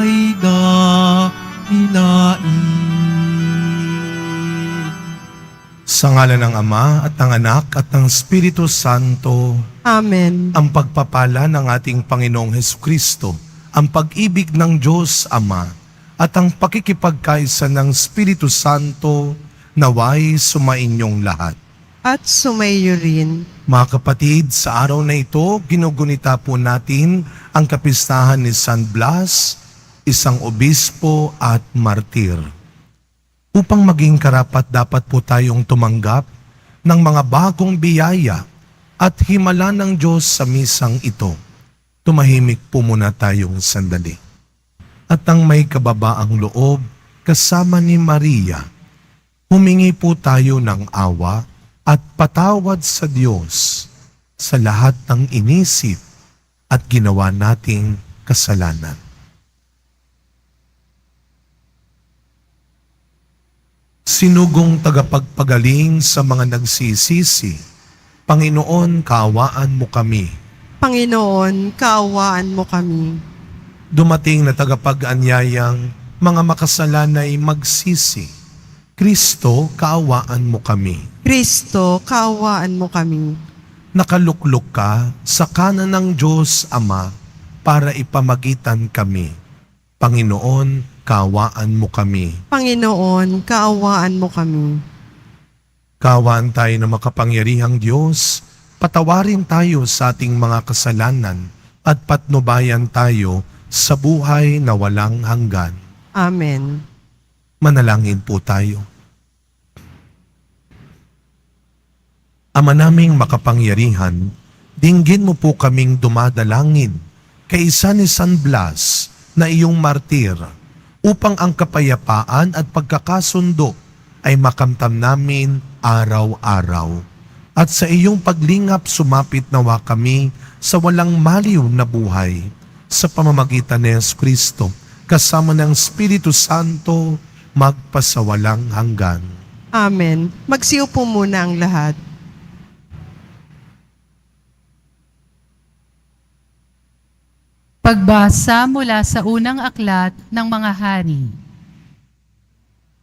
ay dahilain. Sa ngalan ng Ama at ng Anak at ng Espiritu Santo, Amen. ang pagpapala ng ating Panginoong Hesukristo, ang pag-ibig ng Diyos Ama, at ang pakikipagkaisa ng Espiritu Santo naway sumainyong lahat. At sumayo rin. Mga kapatid, sa araw na ito, ginugunita po natin ang kapistahan ni San Blas, isang obispo at martir. Upang maging karapat dapat po tayong tumanggap ng mga bagong biyaya at himala ng Diyos sa misang ito. Tumahimik po muna tayong sandali. At ang may kababaang loob kasama ni Maria, humingi po tayo ng awa at patawad sa Diyos sa lahat ng inisip at ginawa nating kasalanan. Sinugong tagapagpagaling sa mga nagsisisi, Panginoon, kaawaan mo kami. Panginoon, kaawaan mo kami. Dumating na tagapag-anyayang mga makasalanay magsisi, Kristo, kaawaan mo kami. Kristo, kaawaan mo kami. Nakaluklok ka sa kanan ng Diyos Ama para ipamagitan kami. Panginoon, kaawaan mo kami. Panginoon, kaawaan mo kami. Kaawaan tayo ng makapangyarihang Diyos, patawarin tayo sa ating mga kasalanan at patnubayan tayo sa buhay na walang hanggan. Amen. Manalangin po tayo. Ama naming makapangyarihan, dinggin mo po kaming dumadalangin kay isa ni San Blas na iyong martir upang ang kapayapaan at pagkakasundo ay makamtam namin araw-araw. At sa iyong paglingap sumapit nawa kami sa walang maliw na buhay sa pamamagitan ni Jesucristo kasama ng Espiritu Santo magpasawalang hanggan. Amen. Magsiupo muna ang lahat. Pagbasa mula sa unang aklat ng mga hari.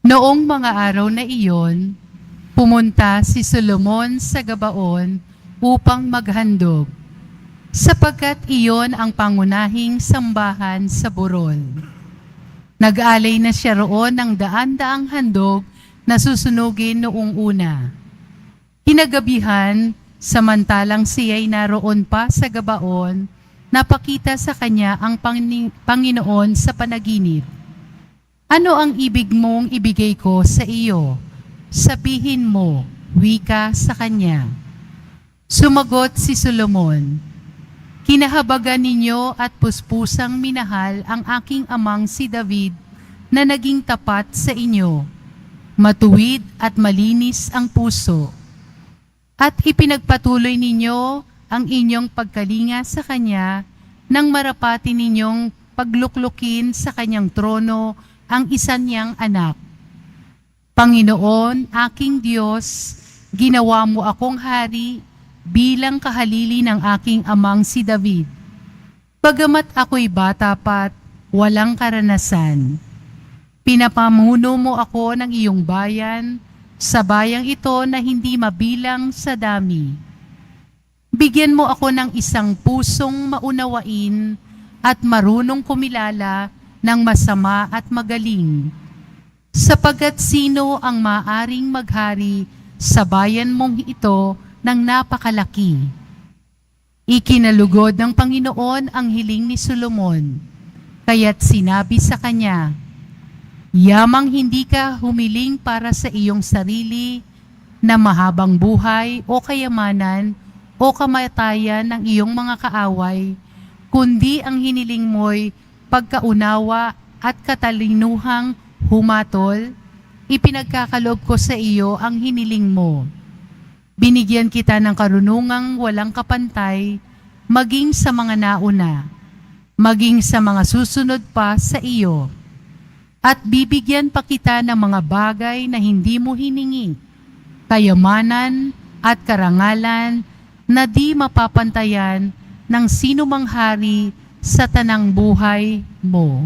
Noong mga araw na iyon, pumunta si Solomon sa Gabaon upang maghandog, sapagkat iyon ang pangunahing sambahan sa burol. Nag-alay na siya roon ng daan-daang handog na susunugin noong una. Kinagabihan, samantalang siya'y naroon pa sa Gabaon, napakita sa kanya ang Panginoon sa panaginip. Ano ang ibig mong ibigay ko sa iyo? Sabihin mo, wika sa kanya. Sumagot si Solomon, kinahabagan ninyo at puspusang minahal ang aking amang si David na naging tapat sa inyo. Matuwid at malinis ang puso. At ipinagpatuloy ninyo ang inyong pagkalinga sa kanya nang marapati ninyong pagluklukin sa kanyang trono ang isa niyang anak. Panginoon, aking Diyos, ginawa mo akong hari bilang kahalili ng aking amang si David. Bagamat ako'y bata pa't walang karanasan, pinapamuno mo ako ng iyong bayan, sa bayang ito na hindi mabilang sa dami. Bigyan mo ako ng isang pusong maunawain at marunong kumilala ng masama at magaling. Sapagkat sino ang maaring maghari sa bayan mong ito ng napakalaki? Ikinalugod ng Panginoon ang hiling ni Solomon, kaya't sinabi sa kanya, yamang hindi ka humiling para sa iyong sarili na mahabang buhay o kayamanan o kamatayan ng iyong mga kaaway, kundi ang hiniling mo'y pagkaunawa at katalinuhang humatol, ipinagkakaloob ko sa iyo ang hiniling mo. Binigyan kita ng karunungang walang kapantay, maging sa mga nauna, maging sa mga susunod pa sa iyo. At bibigyan pa kita ng mga bagay na hindi mo hiningi, kayamanan at karangalan na di mapapantayan ng sinumang hari sa tanang buhay mo.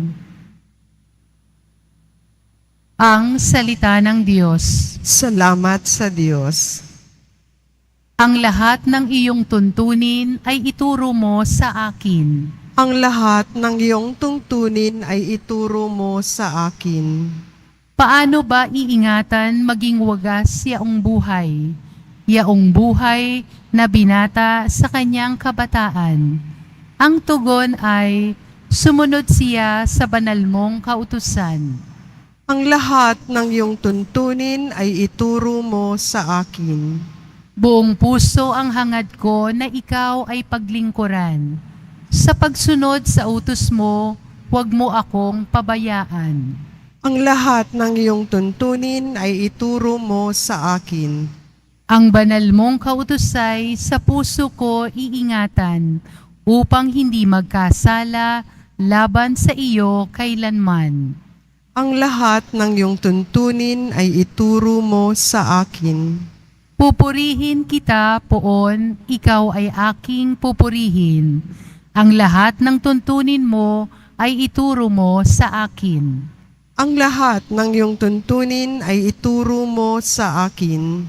Ang salita ng Diyos. Salamat sa Diyos. Ang lahat ng iyong tuntunin ay ituro mo sa akin. Ang lahat ng iyong tungtunin ay ituro mo sa akin. Paano ba iingatan maging wagas yaong buhay? Yaong buhay na binata sa kanyang kabataan. Ang tugon ay, sumunod siya sa banal mong kautusan. Ang lahat ng iyong tuntunin ay ituro mo sa akin. Buong puso ang hangad ko na ikaw ay paglingkuran. Sa pagsunod sa utos mo, huwag mo akong pabayaan. Ang lahat ng iyong tuntunin ay ituro mo sa akin. Ang banal mong kautusay sa puso ko iingatan upang hindi magkasala laban sa iyo kailanman. Ang lahat ng iyong tuntunin ay ituro mo sa akin. Pupurihin kita, Poon, ikaw ay aking pupurihin. Ang lahat ng tuntunin mo ay ituro mo sa akin. Ang lahat ng iyong tuntunin ay ituro mo sa akin.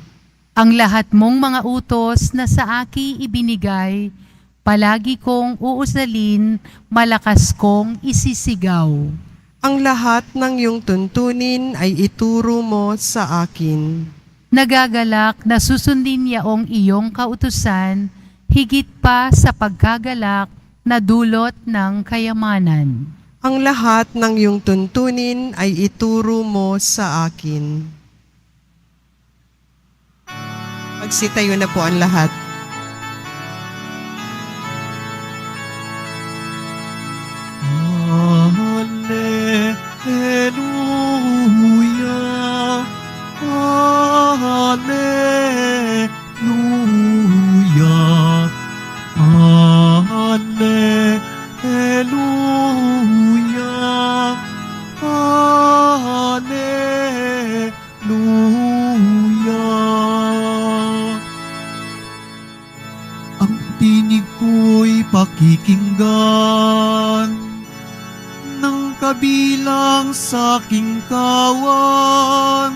Ang lahat mong mga utos na sa aki ibinigay, palagi kong uusalin, malakas kong isisigaw. Ang lahat ng iyong tuntunin ay ituro mo sa akin. Nagagalak na susundin yaong iyong kautusan, higit pa sa pagkagalak na dulot ng kayamanan. Ang lahat ng iyong tuntunin ay ituro mo sa akin. Magsitayo na po ang lahat. Hallelujah, Hallelujah, Hallelujah, Hallelujah. Ang tinig ko'y pakikinggan ng kabilang sa aking kawan.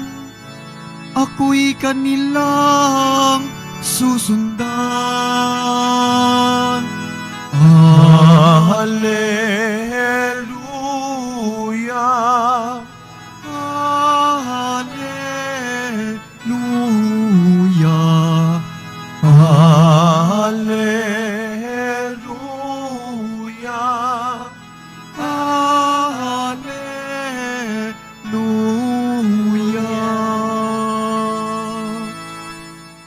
Ako'y kanilang susundan. Hallelujah. Hallelujah. Hallelujah. Hallelujah.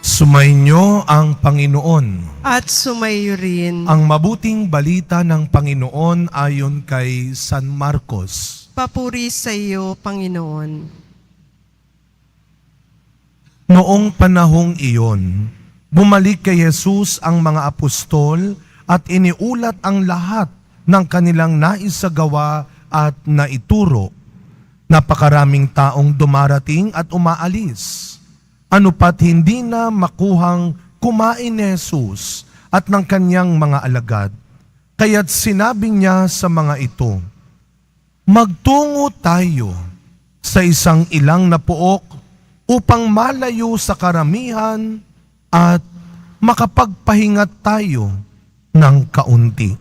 Sumainyo ang Panginoon. At sumayo rin. Ang mabuting balita ng Panginoon ayon kay San Marcos. Papuri sa iyo, Panginoon. Noong panahong iyon, bumalik kay Jesus ang mga apostol at iniulat ang lahat ng kanilang naisagawa at naituro. Napakaraming taong dumarating at umaalis. Ano pat hindi na makuhang kumain ni Jesus at ng kanyang mga alagad. Kaya't sinabi niya sa mga ito, magtungo tayo sa isang ilang na puok upang malayo sa karamihan at makapagpahingat tayo ng kaunti.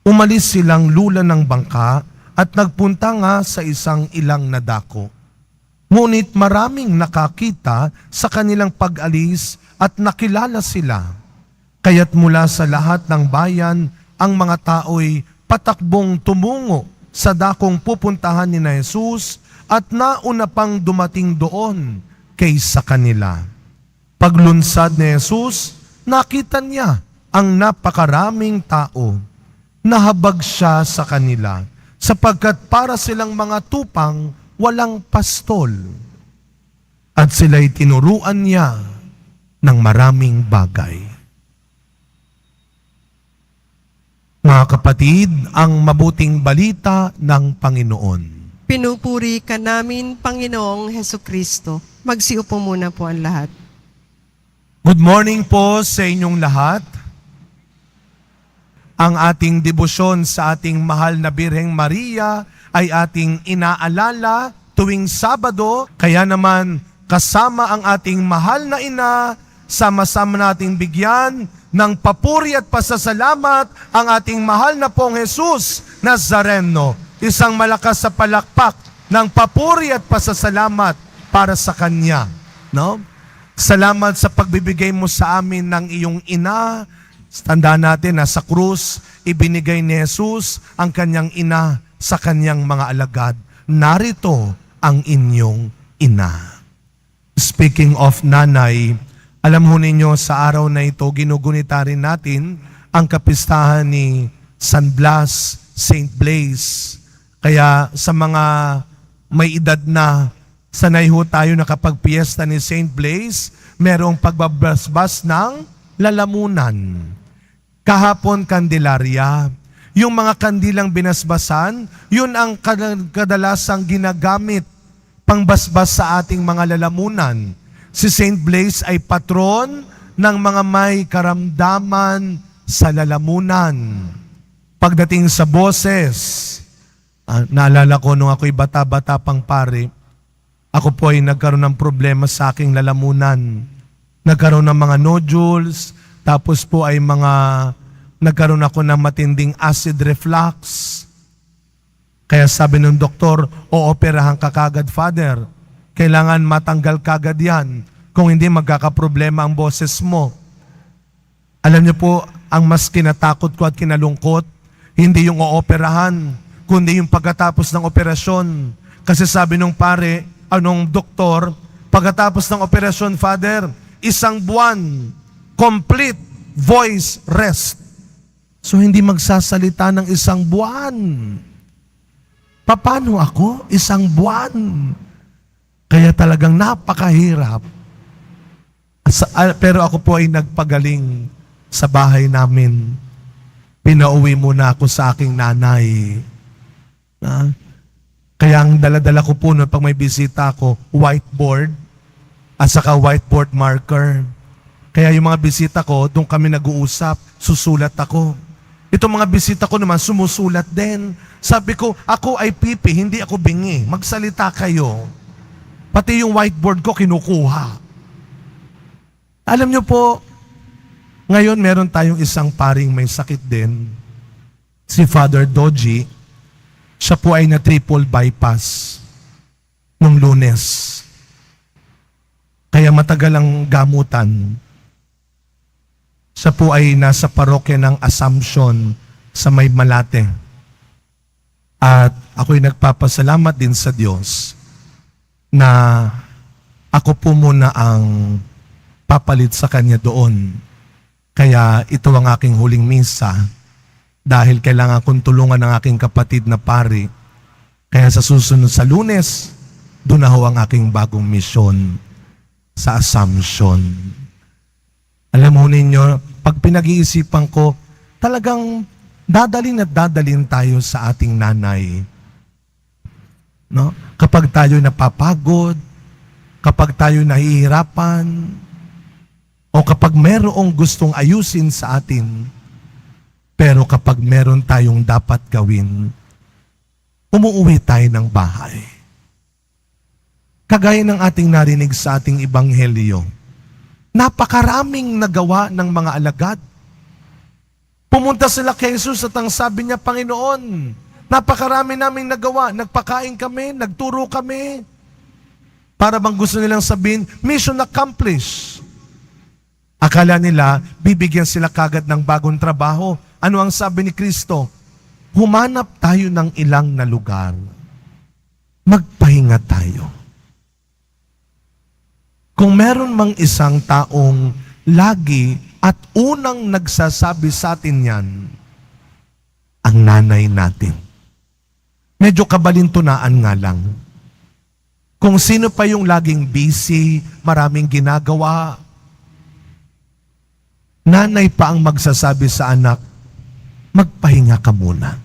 Umalis silang lula ng bangka at nagpunta nga sa isang ilang na dako. Ngunit maraming nakakita sa kanilang pag-alis at nakilala sila. Kaya't mula sa lahat ng bayan, ang mga tao'y patakbong tumungo sa dakong pupuntahan ni na Jesus at nauna pang dumating doon kaysa kanila. Paglunsad ni Jesus, nakita niya ang napakaraming tao. Nahabag siya sa kanila sapagkat para silang mga tupang walang pastol. At sila'y tinuruan niya ng maraming bagay. Mga kapatid, ang mabuting balita ng Panginoon. Pinupuri ka namin, Panginoong Hesukristo. Magsiupo muna po ang lahat. Good morning po sa inyong lahat. Ang ating debosyon sa ating mahal na Birheng Maria ay ating inaalala tuwing Sabado. Kaya naman, kasama ang ating mahal na ina, sama-sama nating bigyan ng papuri at pasasalamat ang ating mahal na pong Jesus Nazareno. Isang malakas sa palakpak ng papuri at pasasalamat para sa Kanya. No? Salamat sa pagbibigay mo sa amin ng iyong ina. Tandaan natin na sa krus, ibinigay ni Jesus ang kanyang ina sa kanyang mga alagad. Narito ang inyong ina. Speaking of nanay, alam ho ninyo sa araw na ito, ginugunita rin natin ang kapistahan ni San Blas, Saint Blaise. Kaya sa mga may edad na, sanay ho tayo na kapag piyesta ni Saint Blaise, merong pagbabasbas ng lalamunan. Kahapon, Candelaria. Yung mga kandilang binasbasan, yun ang kadalasang ginagamit pangbasbas sa ating mga lalamunan. Si Saint Blaise ay patron ng mga may karamdaman sa lalamunan. Pagdating sa boses, naalala ko nung ako'y bata-bata pang pare, ako po ay nagkaroon ng problema sa aking lalamunan. Nagkaroon ng mga nodules, tapos po ay nagkaroon ako ng matinding acid reflux. Kaya sabi ng doktor, ooperahan ka kagad, Father. Kailangan matanggal kagad yan. Kung hindi, magkakaproblema ang boses mo. Alam niyo po, ang mas kinatakot ko at kinalungkot, hindi yung ooperahan, kundi yung pagkatapos ng operasyon. Kasi sabi nung pare, anong doktor, pagkatapos ng operasyon, Father, 1 buwan, complete voice rest. So hindi magsasalita ng 1 buwan. Paano ako? 1 buwan. Kaya talagang napakahirap. Pero ako po ay nagpagaling sa bahay namin. Pinauwi muna ako sa aking nanay. Kaya ang dala-dala ko po noon pag may bisita ako, whiteboard at saka whiteboard marker. Kaya yung mga bisita ko, doon kami nag-uusap, susulat ako. Itong mga bisita ko naman, sumusulat din. Sabi ko, ako ay pipi, hindi ako bingi. Magsalita kayo. Pati yung whiteboard ko, kinukuha. Alam niyo po, ngayon meron tayong isang paring may sakit din. Si Father Doji. Siya po ay na triple bypass nung Lunes. Kaya matagal ang gamutan. Siya po ay nasa parokya ng Assumption sa May Malate. At ako'y nagpapasalamat din sa Diyos na ako po muna ang papalit sa Kanya doon. Kaya ito ang aking huling misa dahil kailangan kong tulungan ng aking kapatid na pari. Kaya sa susunod sa Lunes, doon na ho ang aking bagong misyon sa Assumption. Alam mo ninyo, pag pinag-iisipan ko, talagang dadalin tayo sa ating nanay. No? Kapag tayo napapagod, kapag tayo nahihirapan, o kapag merong gustong ayusin sa atin, pero kapag meron tayong dapat gawin, umuwi tayo ng bahay. Kagaya ng ating narinig sa ating ebanghelyo, napakaraming nagawa ng mga alagad. Pumunta sila kay Jesus at ang sabi niya, Panginoon, napakarami naming nagawa. Nagpakain kami, nagturo kami. Para bang gusto nilang sabihin, mission accomplished. Akala nila, bibigyan sila kagad ng bagong trabaho. Ano ang sabi ni Kristo? Humanap tayo ng ilang na lugar. Magpahinga tayo. Kung meron mang isang taong lagi at unang nagsasabi sa atin yan, ang nanay natin. Medyo kabalintunaan nga lang. Kung sino pa yung laging busy, maraming ginagawa, nanay pa ang magsasabi sa anak, magpahinga ka muna.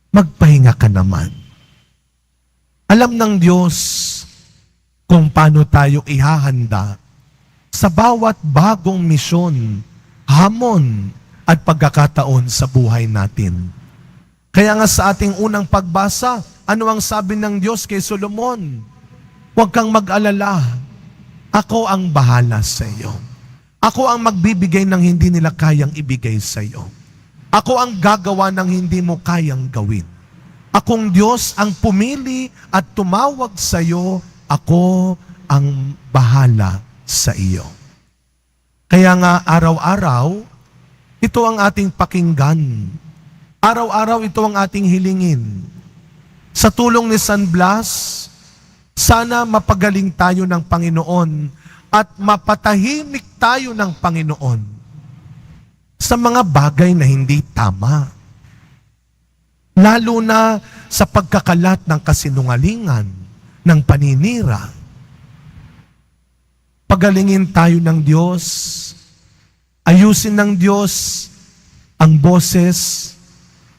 Magpahinga ka naman. Alam ng Diyos kung paano tayo ihahanda sa bawat bagong misyon, hamon at pagkakataon sa buhay natin. Kaya nga sa ating unang pagbasa, ano ang sabi ng Diyos kay Solomon? Huwag kang mag-alala. Ako ang bahala sa iyo. Ako ang magbibigay ng hindi nila kayang ibigay sa iyo. Ako ang gagawa ng hindi mo kayang gawin. Akong Diyos ang pumili at tumawag sa iyo. Ako ang bahala sa iyo. Kaya nga araw-araw, ito ang ating pakinggan. Araw-araw ito ang ating hilingin. Sa tulong ni San Blas, sana mapagaling tayo ng Panginoon at mapatahimik tayo ng Panginoon sa mga bagay na hindi tama. Lalo na sa pagkakalat ng kasinungalingan, ng paninira. Pagalingin tayo ng Diyos. Ayusin ng Diyos ang boses,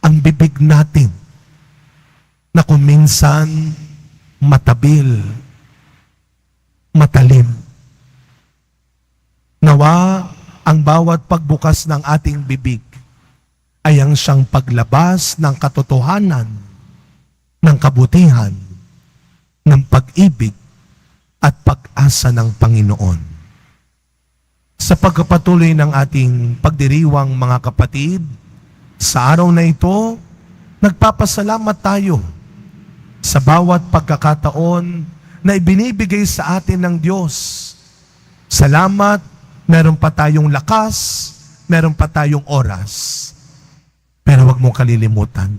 ang bibig natin na kung minsan matabil, matalim. Nawa ang bawat pagbukas ng ating bibig ay ang siyang paglabas ng katotohanan, ng kabutihan, ng pag-ibig at pag-asa ng Panginoon. Sa pagkapatuloy ng ating pagdiriwang mga kapatid, sa araw na ito, nagpapasalamat tayo sa bawat pagkakataon na ibinibigay sa atin ng Diyos. Salamat, meron pa tayong lakas, meron pa tayong oras. Pero huwag mong kalilimutan,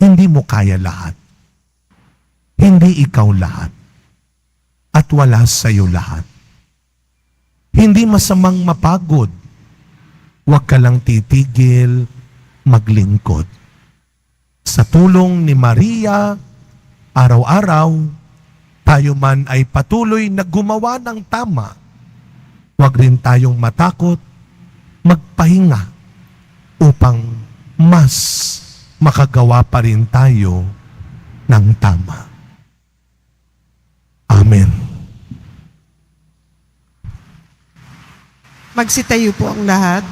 hindi mo kaya lahat. Hindi ikaw lahat. At wala sa iyo lahat. Hindi masamang mapagod. Huwag ka lang titigil, maglingkod. Sa tulong ni Maria, araw-araw, tayo man ay patuloy na gumawa ng tama. Huwag rin tayong matakot, magpahinga upang mas makagawa pa rin tayo ng tama. Amen. Magsitayo po ang lahat.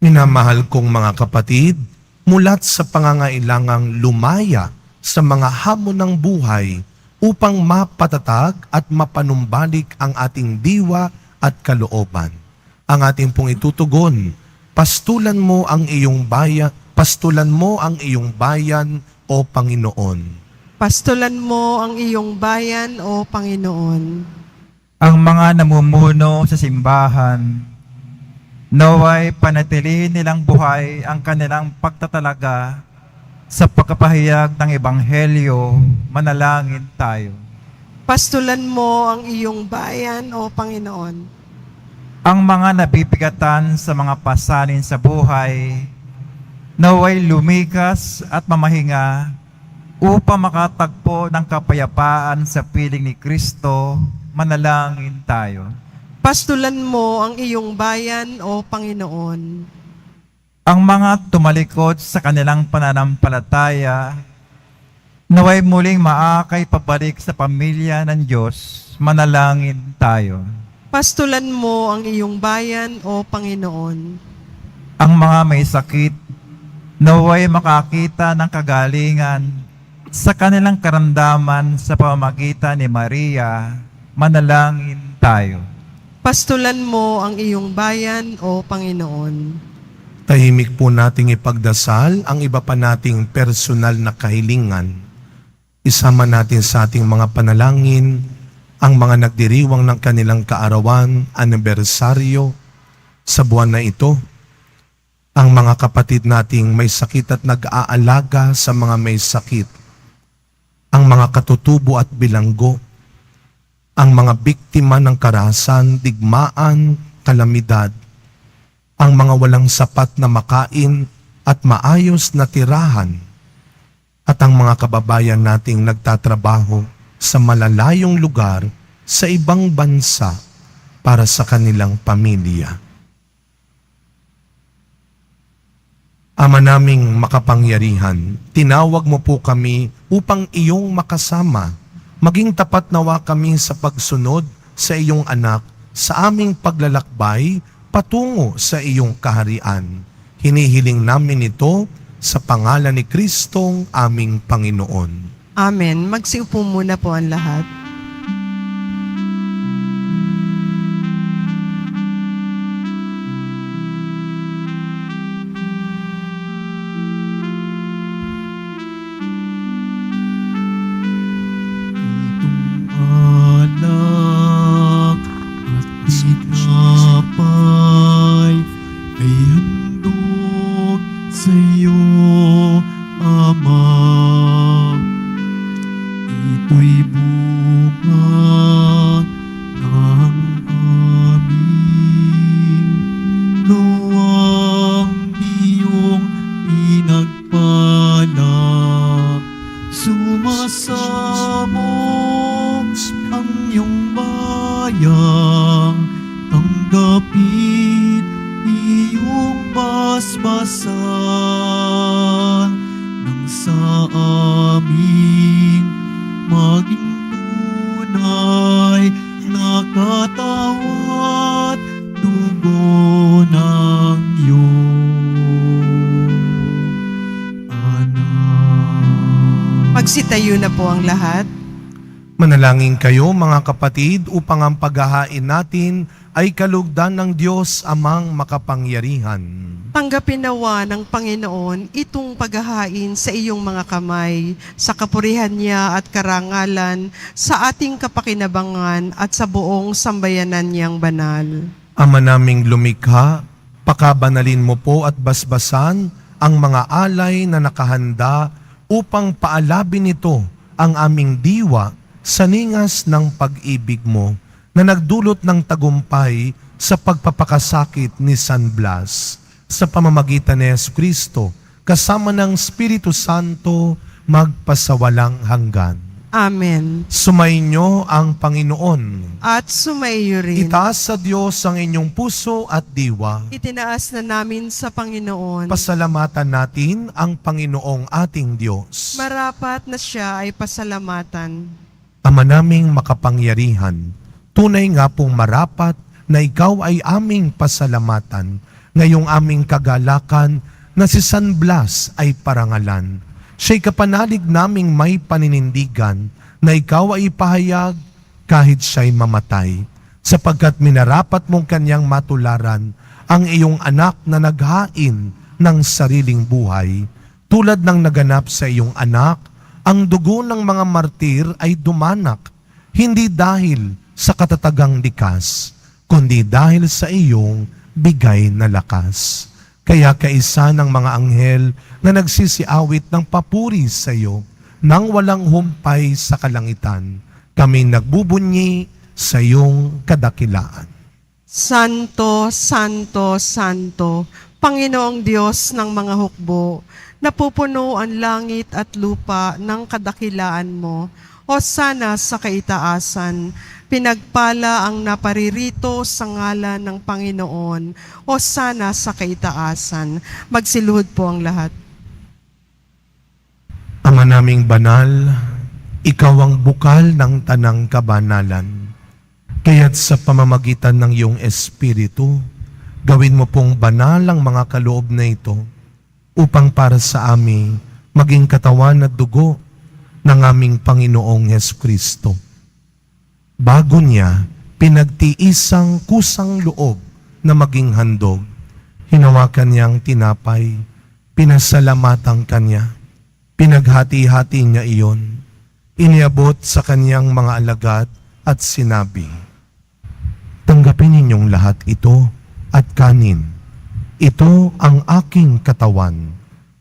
Minamahal kong mga kapatid, mulat sa pangangailangang lumaya sa mga hamon ng buhay upang mapatatag at mapanumbalik ang ating diwa at kalooban. Ang ating pong itutugon, pastulan mo ang iyong bayan, o Panginoon. Pastulan mo ang iyong bayan, o Panginoon. Ang mga namumuno sa simbahan, naway panatilihin nilang buhay ang kanilang pagtatalaga sa pagkapahayag ng Ebanghelyo. Manalangin tayo. Pastulan mo ang iyong bayan, o Panginoon. Ang mga nabibigatan sa mga pasanin sa buhay, naway lumikas at mamahinga upang makatagpo ng kapayapaan sa piling ni Kristo. Manalangin tayo. Pastulan mo ang iyong bayan, o Panginoon. Ang mga tumalikod sa kanilang pananampalataya, naway muling maakay pabalik sa pamilya ng Diyos. Manalangin tayo. Pastulan mo ang iyong bayan, o Panginoon. Ang mga may sakit, naway makakita ng kagalingan sa kanilang karamdaman sa pamamagitan ni Maria. Manalangin tayo. Pastulan mo ang iyong bayan, o Panginoon. Tahimik po nating ipagdasal ang iba pa nating personal na kahilingan. Isama natin sa ating mga panalangin ang mga nagdiriwang ng kanilang kaarawan, anibersaryo sa buwan na ito. Ang mga kapatid nating may sakit at nag-aalaga sa mga may sakit. Ang mga katutubo at bilanggo. Ang mga biktima ng karahasan, digmaan, kalamidad. Ang mga walang sapat na makain at maayos na tirahan. At ang mga kababayan nating nagtatrabaho sa malalayong lugar sa ibang bansa para sa kanilang pamilya. Ama naming makapangyarihan, tinawag mo po kami upang iyong makasama. Maging tapat nawa kami sa pagsunod sa iyong anak sa aming paglalakbay patungo sa iyong kaharian. Hinihiling namin ito sa pangalan ni Kristong aming Panginoon. Amen. Magsiupo muna po ang lahat. Alak at tinapay ay handog sa iyo, Ama. Ito'y bunga ng aming gawang iyong pinagpala. Sumasamo ang iyong bayang, tanggapin iyong basbasan nang sa aming maging tunay na katawat dugo ng iyong anak. Magsitayo na po ang lahat. Manalangin kayo mga kapatid upang ang paghahain natin ay kalugdan ng Diyos amang makapangyarihan. Tanggapin nawa ng Panginoon itong paghahain sa iyong mga kamay, sa kapurihan niya at karangalan, sa ating kapakinabangan at sa buong sambayanan niyang banal. Ama naming lumikha, pakabanalin mo po at basbasan ang mga alay na nakahanda upang paalabin ito ang aming diwa sa ningas ng pag-ibig mo na nagdulot ng tagumpay sa pagpapakasakit ni San Blas. Sa pamamagitan ni Jesucristo, kasama ng Espiritu Santo, magpasawalang hanggan. Amen. Sumainyo ang Panginoon. At sumaiyo rin. Itaas sa Diyos ang inyong puso at diwa. Itinaas na namin sa Panginoon. Pasalamatan natin ang Panginoong ating Diyos. Marapat na siya ay pasalamatan. Ama naming makapangyarihan, tunay nga pong marapat na ikaw ay aming pasalamatan ngayong aming kagalakan na si San Blas ay parangalan. Siya'y kapanalig naming may paninindigan na ikaw ay ipahayag kahit siya'y mamatay, sapagkat minarapat mong kanyang matularan ang iyong anak na naghain ng sariling buhay. Tulad ng naganap sa iyong anak, ang dugo ng mga martir ay dumanak, hindi dahil sa katatagang likas, kundi dahil sa iyong bigay na lakas. Kaya kaisa ng mga anghel na nagsisiawit ng papuri sa iyo, nang walang humpay sa kalangitan, kami nagbubunyi sa iyong kadakilaan. Santo, Santo, Santo, Panginoong Diyos ng mga hukbo, napupuno ang langit at lupa ng kadakilaan mo. Hosana sa kaitaasan, pinagpala ang naparirito sa ngalan ng Panginoon. Hosana sa kaitaasan. Magsiluhod po ang lahat. Ama naming banal, ikaw ang bukal ng tanang kabanalan. Kaya't sa pamamagitan ng iyong Espiritu, gawin mo pong banal ang mga kaloob na ito upang para sa amin maging katawan at dugo ng aming Panginoong Jesucristo. Bago niya, pinagtiisang kusang loob na maging handog. Hinawakan niyang tinapay, pinasalamatan kanya, pinaghati-hati niya iyon, iniabot sa kanyang mga alagad at sinabi, "Tanggapin ninyong lahat ito at kanin. Ito ang aking katawan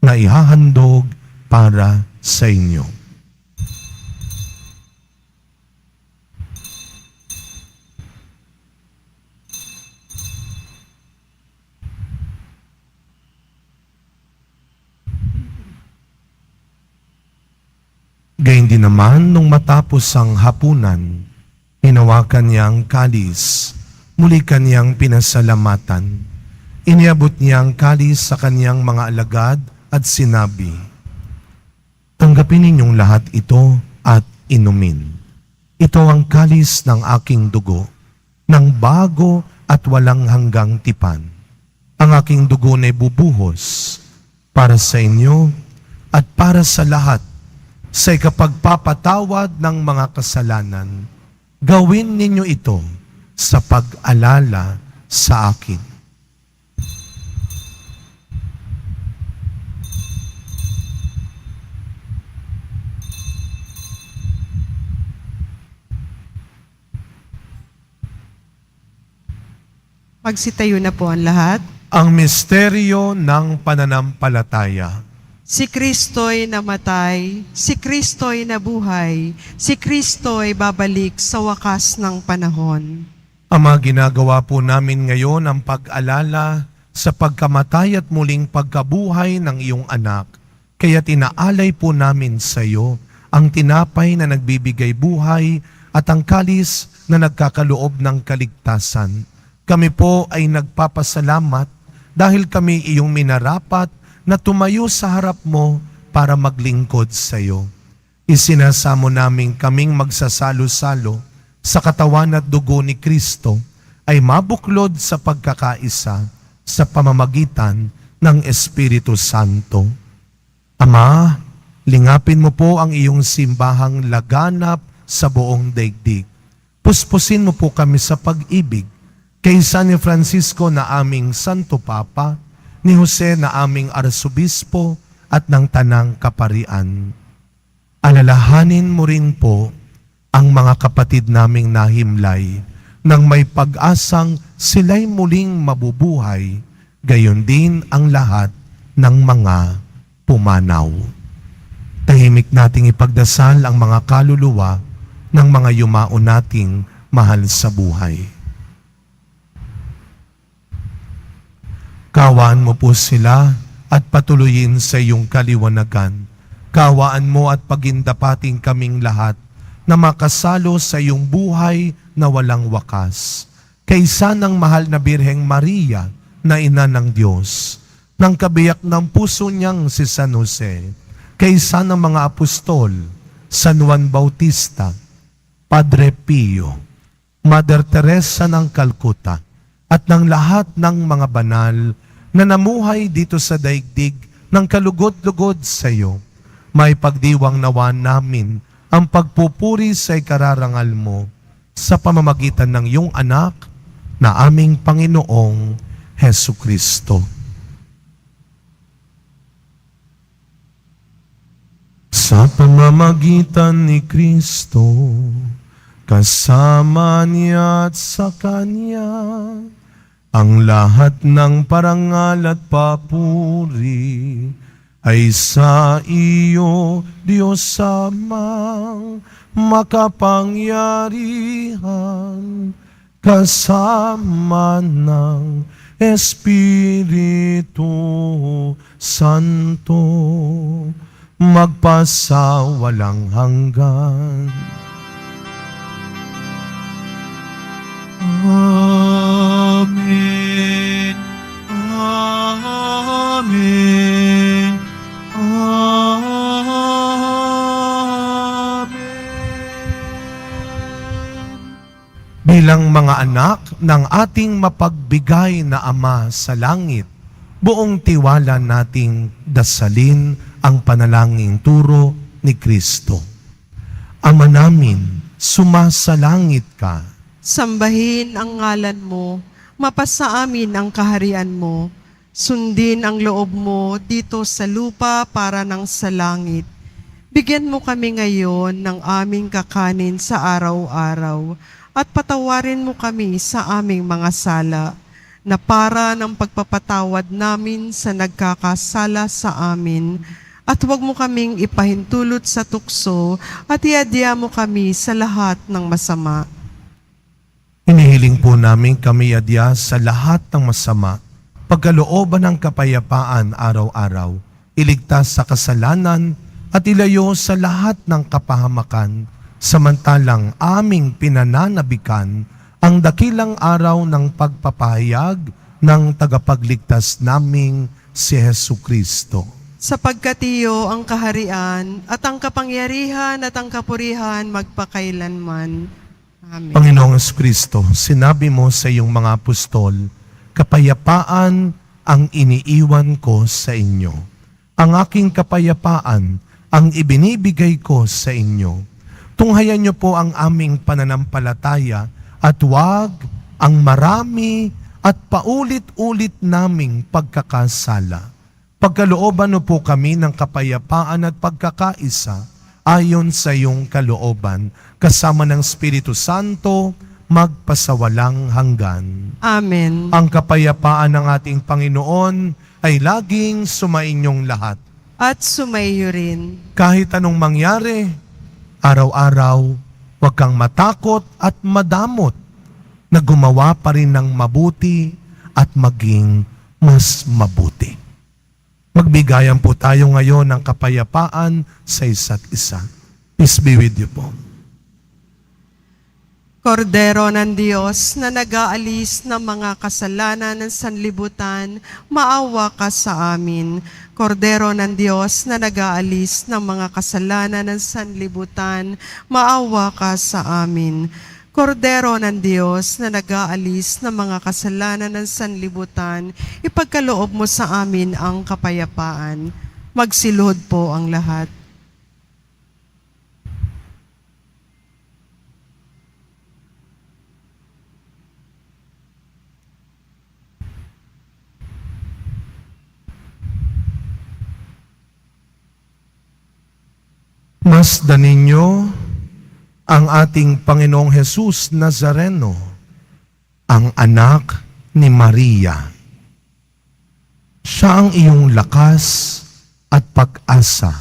na ihahandog para sa inyo." Gayun din naman, nung matapos ang hapunan, hinawakan niya ang kalis, muli kanyang pinasalamatan. Iniabot niya ang kalis sa kanyang mga alagad at sinabi, "Tanggapin ninyong lahat ito at inumin. Ito ang kalis ng aking dugo, ng bago at walang hanggang tipan. Ang aking dugo na bubuhos para sa inyo at para sa lahat sa ikapagpapatawad ng mga kasalanan. Gawin ninyo ito sa pag-alala sa akin. Magsitayo na po ang lahat. Ang misteryo ng pananampalataya. Si Kristo'y namatay, si Kristo'y nabuhay, si Kristo'y babalik sa wakas ng panahon. Ama, ginagawa po namin ngayon ang pag-alala sa pagkamatay at muling pagkabuhay ng iyong anak. Kaya tinaalay po namin sa iyo ang tinapay na nagbibigay buhay at ang kalis na nagkakaloob ng kaligtasan. Kami po ay nagpapasalamat dahil kami iyong minarapat na tumayo sa harap mo para maglingkod sa iyo. Isinasamo namin kaming magsasalo-salo sa katawan at dugo ni Kristo ay mabuklod sa pagkakaisa sa pamamagitan ng Espiritu Santo. Ama, lingapin mo po ang iyong simbahang laganap sa buong daigdig. Puspusin mo po kami sa pag-ibig kay San Francisco na aming Santo Papa, ni Jose na aming Arsobispo at ng Tanang Kaparian. Alalahanin mo rin po ang mga kapatid naming nahimlay nang may pag-asang sila'y muling mabubuhay, gayon din ang lahat ng mga pumanaw. Tahimik nating ipagdasal ang mga kaluluwa ng mga yumao nating mahal sa buhay. Kawaan mo po sila at patuloyin sa iyong kaliwanagan. Kawaan mo at pagindapating kaming lahat na makasalo sa iyong buhay na walang wakas. Kaysa ng mahal na Birheng Maria na ina ng Diyos, ng kabiyak ng puso niyang si San Jose, kaysa ng mga apostol, San Juan Bautista, Padre Pio, Mother Teresa ng Calcutta, at ng lahat ng mga banal na namuhay dito sa daigdig ng kalugod-lugod sa iyo, may pagdiwang nawa namin ang pagpupuri sa ikararangal mo sa pamamagitan ng iyong anak na aming Panginoong Hesu Kristo. Sa pamamagitan ni Kristo, kasama niya at sa Kanya, ang lahat ng parangal at papuri ay sa iyo, Diyos Amang makapangyarihan, kasama ng Espiritu Santo, magpasawalang hanggan. Amen. Amen. Amen. Bilang mga anak ng ating mapagbigay na Ama sa langit, buong tiwala nating dasalin ang panalangin turo ni Kristo. Ama namin, sumasalangit ka. Sambahin ang ngalan mo, mapasa amin ang kaharian mo, sundin ang loob mo dito sa lupa para ng sa langit. Bigyan mo kami ngayon ng aming kakanin sa araw-araw at patawarin mo kami sa aming mga sala na para ng pagpapatawad namin sa nagkakasala sa amin, at huwag mo kaming ipahintulot sa tukso at iadya mo kami sa lahat ng masama. Hinihiling po namin kami adya sa lahat ng masama, pagkalooban ng kapayapaan araw-araw, iligtas sa kasalanan at ilayo sa lahat ng kapahamakan, samantalang aming pinananabikan ang dakilang araw ng pagpapahayag ng tagapagligtas naming si Hesu Kristo. Sapagkat iyo ang kaharian at ang kapangyarihan at ang kapurihan magpakailanman. Amen. Panginoong Kristo, sinabi mo sa iyong mga apostol, kapayapaan ang iniiwan ko sa inyo. Ang aking kapayapaan ang ibinibigay ko sa inyo. Tunghayan niyo po ang aming pananampalataya at huwag ang marami at paulit-ulit naming pagkakasala. Pagkalooban mo po kami ng kapayapaan at pagkakaisa ayon sa iyong kalooban, kasama ng Espiritu Santo, magpasawalang hanggan. Amen. Ang kapayapaan ng ating Panginoon ay laging sumainyong lahat. At sumayo rin. Kahit anong mangyari, araw-araw, huwag kang matakot at madamot na gumawa pa rin ng mabuti at maging mas mabuti. Magbigayan po tayo ngayon ng kapayapaan sa isa't isa. Peace be with you po. Kordero ng Diyos na nag-aalis ng mga kasalanan ng sanlibutan, maawa ka sa amin. Kordero ng Diyos na nag-aalis ng mga kasalanan ng sanlibutan, maawa ka sa amin. Kordero ng Diyos na nag-aalis ng mga kasalanan ng sanlibutan, ipagkaloob mo sa amin ang kapayapaan. Magsiluhod po ang lahat. Masdan ninyo ang ating Panginoong Jesus Nazareno, ang anak ni Maria. Siya ang iyong lakas at pag-asa,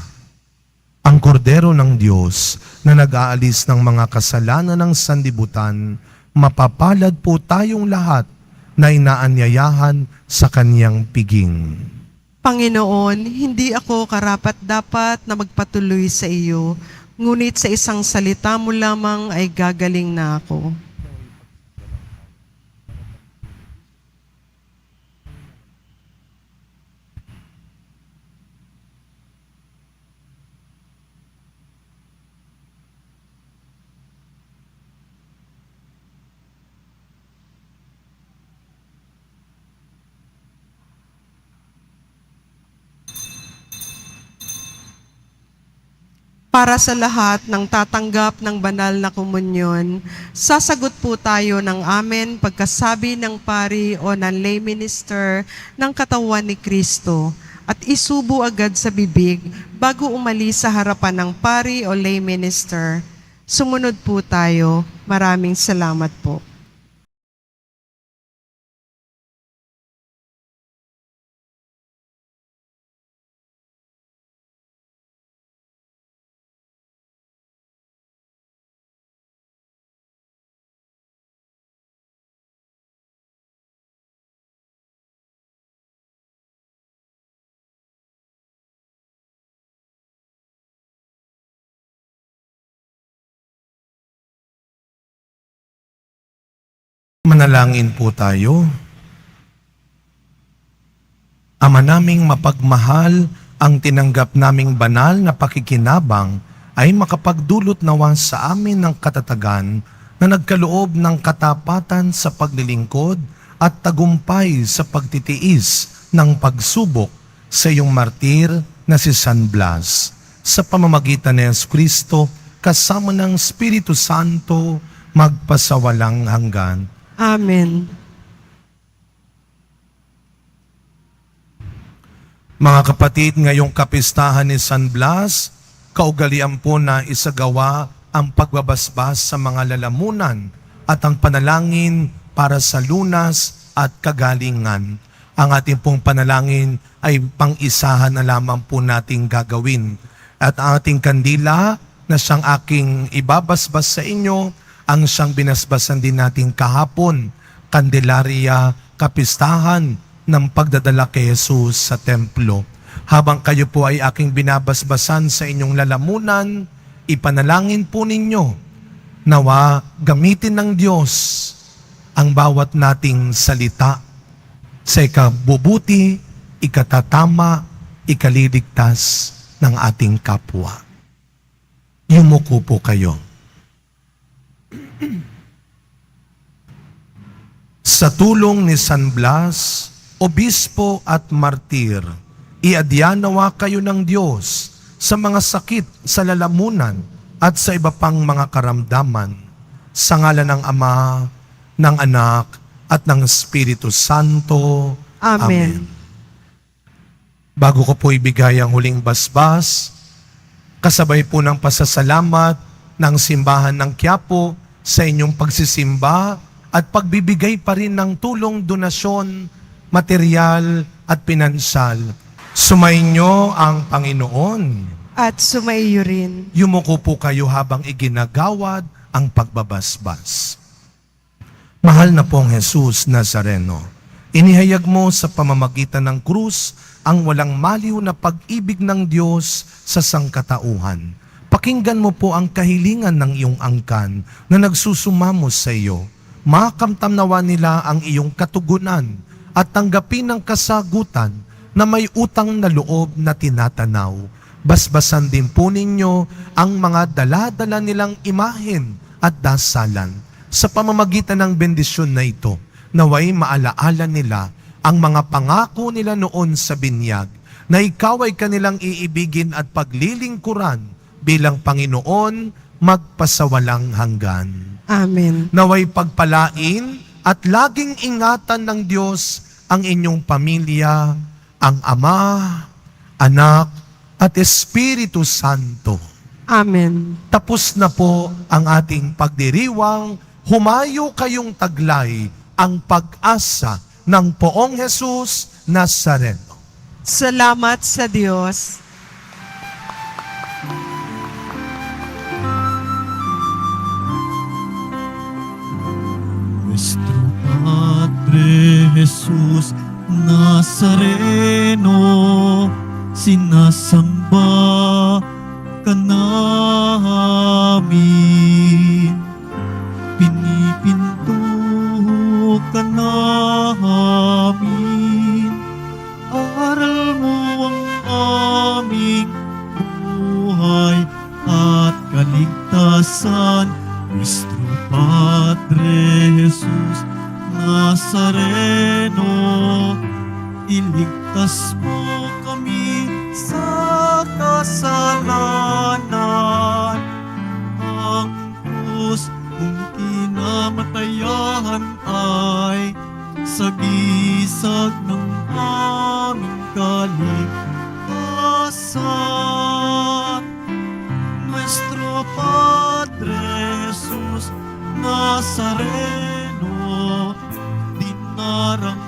ang kordero ng Diyos na nag-aalis ng mga kasalanan ng sanlibutan. Mapapalad po tayong lahat na inaanyayahan sa kanyang piging. Panginoon, hindi ako karapat-dapat na magpatuloy sa iyo, ngunit sa isang salita mo lamang ay gagaling na ako. Para sa lahat ng tatanggap ng banal na komunyon, sasagot po tayo ng amen pagkasabi ng pari o ng lay minister ng katawan ni Kristo at isubo agad sa bibig bago umalis sa harapan ng pari o lay minister. Sumunod po tayo. Maraming salamat po. Manalangin po tayo. Ama naming mapagmahal, ang tinanggap naming banal na pakikinabang ay makapagdulot nawa sa amin ng katatagan na nagkaloob ng katapatan sa paglilingkod at tagumpay sa pagtitiis ng pagsubok sa iyong martir na si San Blas. Sa pamamagitan ni Jesucristo, kasama ng Espiritu Santo, magpasawalang hanggan. Amen. Mga kapatid, ngayong kapistahan ni San Blas, kaugalian po na isagawa ang pagbabasbas sa mga lalamunan at ang panalangin para sa lunas at kagalingan. Ang ating pong panalangin ay pang-isahan na lamang po nating gagawin. At ang ating kandila na siyang aking ibabasbas sa inyo, ang siyang binasbasan din natin kahapon, Candelaria, kapistahan ng pagdadala kay Jesus sa templo. Habang kayo po ay aking binabasbasan sa inyong lalamunan, ipanalangin po ninyo, nawa gamitin ng Diyos ang bawat nating salita sa ikabubuti, ikatatama, ikaliligtas ng ating kapwa. Yumuko po kayo. Sa tulong ni San Blas, obispo at martir, iadya-nawa kayo ng Diyos sa mga sakit sa lalamunan at sa iba pang mga karamdaman, sa ngalan ng Ama, ng Anak, at ng Espiritu Santo. Amen. Bago ko po ibigay ang huling basbas, kasabay po ng pasasalamat ng simbahan ng Quiapo sa inyong pagsisimba at pagbibigay pa rin ng tulong, donasyon, material at pinansyal. Sumainyo ang Panginoon. At sumaiyo rin. Yumuko po kayo habang iginagawad ang pagbabasbas. Mahal na pong Jesus Nazareno, inihayag mo sa pamamagitan ng krus ang walang maliw na pag-ibig ng Diyos sa sangkatauhan. Pakinggan mo po ang kahilingan ng iyong angkan na nagsusumamo sa iyo. Makamtamnawa nila ang iyong katugunan at tanggapin ang kasagutan na may utang na loob na tinatanaw. Basbasan din po ninyo ang mga dala-dala nilang imahen at dasalan. Sa pamamagitan ng bendisyon na ito, naway maalaala nila ang mga pangako nila noon sa binyag, na ikaw ay kanilang iibigin at paglilingkuran bilang Panginoon magpasawalang hanggan. Amen. Naway pagpalain at laging ingatan ng Diyos ang inyong pamilya, ang Ama, Anak, at Espiritu Santo. Amen. Tapos na po ang ating pagdiriwang, humayo kayong taglay ang pag-asa ng Poong Jesus Nazareno. Salamat sa Diyos. Nuestro Padre Jesús Nazareno, sinasamba ka namin, pinipinto ka namin, aral mo ang aming buhay at kaligtasan. Nuestro Padre Jesús Nazareno, iligtas mo kami sa kasalanan. Ang krus mong kinamatayan ay sagisag ng aming kaligtasan. Nuestro Padre Jesus Nazareno, dinarang